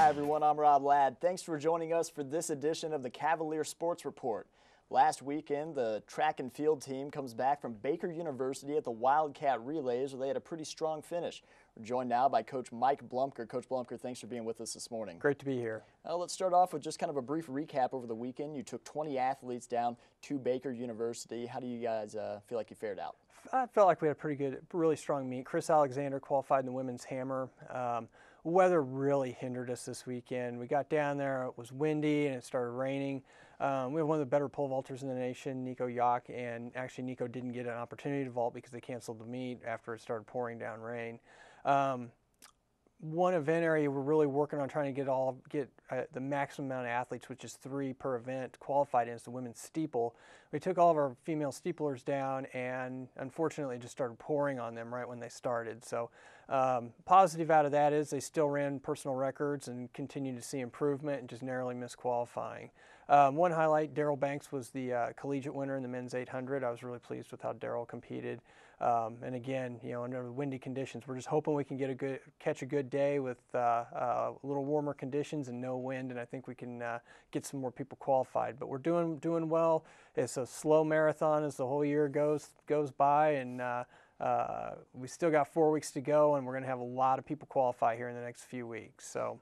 Hi everyone, I'm Rob Ladd. Thanks for joining us for this edition of the Cavalier Sports Report. Last weekend, the track and field team comes back from Baker University at the Wildcat Relays, where they had a pretty strong finish. We're joined now by Coach Mike Bloemker. Coach Bloemker, thanks for being with us this morning. Great to be here. Let's start off with just kind of a brief recap over the weekend. You took 20 athletes down to Baker University. How do you guys feel like you fared out? I felt like we had a pretty good, really strong meet. Chris Alexander qualified in the women's hammer. Weather really hindered us this weekend. We got down there, it was windy and it started raining. We have one of the better pole vaulters in the nation, Nico Yock, and actually Nico didn't get an opportunity to vault because they canceled the meet after it started pouring down rain. One event area we're really working on trying to get the maximum amount of athletes, which is 3 per event, qualified in, is the women's steeple. We took all of our female steeplers down, and unfortunately it just started pouring on them right when they started. So positive out of that is they still ran personal records and continue to see improvement and just narrowly missed qualifying. One highlight, Daryl Banks was the collegiate winner in the men's 800. I was really pleased with how Daryl competed. And again, you know, under windy conditions, we're just hoping we can catch a good day with a little warmer conditions and no wind, and I think we can get some more people qualified. But we're doing well. It's a slow marathon as the whole year goes by, and we still got 4 weeks to go, and we're going to have a lot of people qualify here in the next few weeks. So.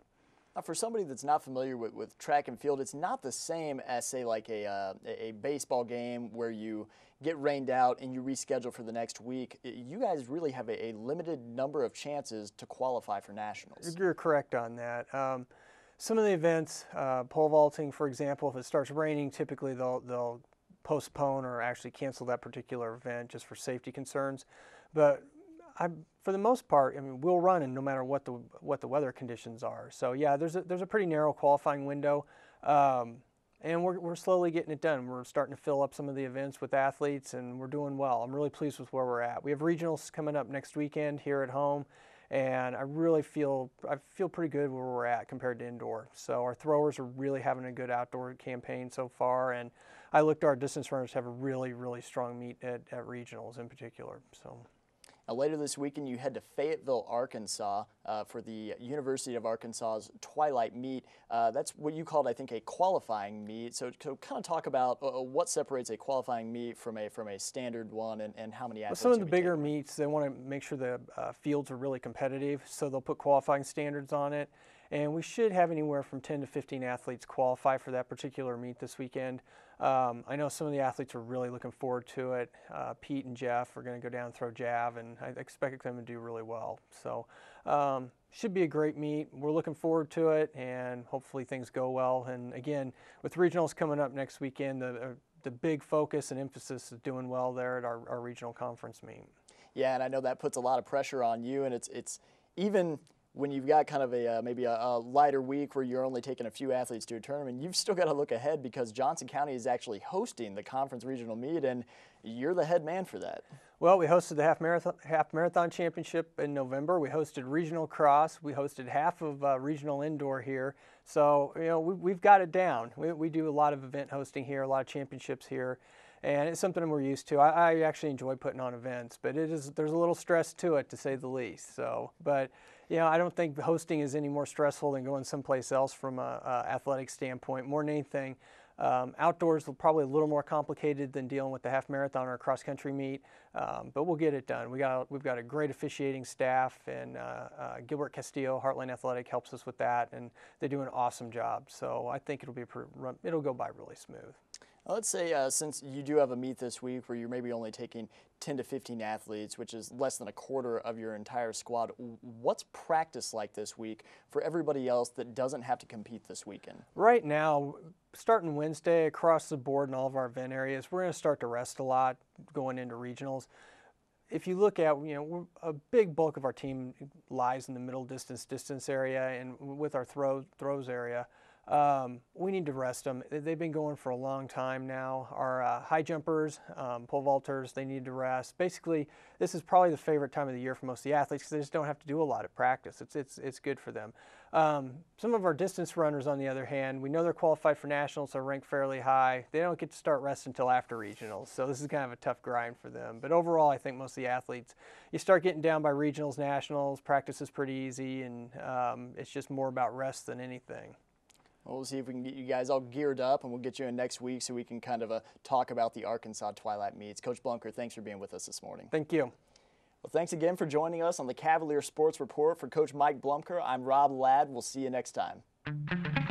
For somebody that's not familiar with track and field, it's not the same as, say, like a baseball game where you get rained out and you reschedule for the next week. You guys really have a limited number of chances to qualify for nationals. You're correct on that. Some of the events, pole vaulting, for example, if it starts raining, typically they'll postpone or actually cancel that particular event just for safety concerns. But for the most part, I mean, we'll run in no matter what the weather conditions are. So yeah, there's a pretty narrow qualifying window, and we're slowly getting it done. We're starting to fill up some of the events with athletes, and we're doing well. I'm really pleased with where we're at. We have regionals coming up next weekend here at home, and I feel pretty good where we're at compared to indoor. So our throwers are really having a good outdoor campaign so far, and I looked, our distance runners have a really strong meet at regionals in particular. So. Now, later this weekend, you head to Fayetteville, Arkansas for the University of Arkansas's Twilight meet. That's what you called, I think, a qualifying meet. So kind of talk about what separates a qualifying meet from a standard one, and how many athletes. Well, some of the bigger meets, they want to make sure the fields are really competitive, so they'll put qualifying standards on it. And we should have anywhere from 10 to 15 athletes qualify for that particular meet this weekend. I know some of the athletes are really looking forward to it. Pete and Jeff are going to go down and throw jav, and I expect them to do really well. So should be a great meet. We're looking forward to it, and hopefully things go well. And again, with regionals coming up next weekend, the big focus and emphasis is doing well there at our regional conference meet. Yeah, and I know that puts a lot of pressure on you, and it's even when you've got kind of maybe a lighter week where you're only taking a few athletes to a tournament, you've still got to look ahead because Johnson County is actually hosting the conference regional meet, and you're the head man for that. Well, we hosted the half marathon championship in November. We hosted regional cross. We hosted half of regional indoor here. So, you know, we've got it down. We do a lot of event hosting here, a lot of championships here. And it's something we're used to. I actually enjoy putting on events, but there's a little stress to it, to say the least. So, but you know, I don't think hosting is any more stressful than going someplace else from an athletic standpoint. More than anything, outdoors are probably a little more complicated than dealing with the half marathon or a cross country meet, but we'll get it done. We've got a great officiating staff, and Gilbert Castillo, Heartland Athletic, helps us with that, and they do an awesome job. So I think it'll go by really smooth. Let's say since you do have a meet this week where you're maybe only taking 10 to 15 athletes, which is less than a quarter of your entire squad, what's practice like this week for everybody else that doesn't have to compete this weekend? Right now, starting Wednesday across the board in all of our event areas, we're going to start to rest a lot going into regionals. If you look at, you know, a big bulk of our team lies in the middle distance area, and with our throws area. We need to rest them. They've been going for a long time now. Our high jumpers, pole vaulters, they need to rest. Basically, this is probably the favorite time of the year for most of the athletes because they just don't have to do a lot of practice. It's good for them. Some of our distance runners, on the other hand, we know they're qualified for nationals, so ranked fairly high. They don't get to start rest until after regionals, so this is kind of a tough grind for them. But overall, I think most of the athletes, you start getting down by regionals, nationals, practice is pretty easy, and it's just more about rest than anything. Well, we'll see if we can get you guys all geared up, and we'll get you in next week so we can kind of talk about the Arkansas Twilight meets. Coach Bloemker, thanks for being with us this morning. Thank you. Well, thanks again for joining us on the Cavalier Sports Report. For Coach Mike Bloemker, I'm Rob Ladd. We'll see you next time.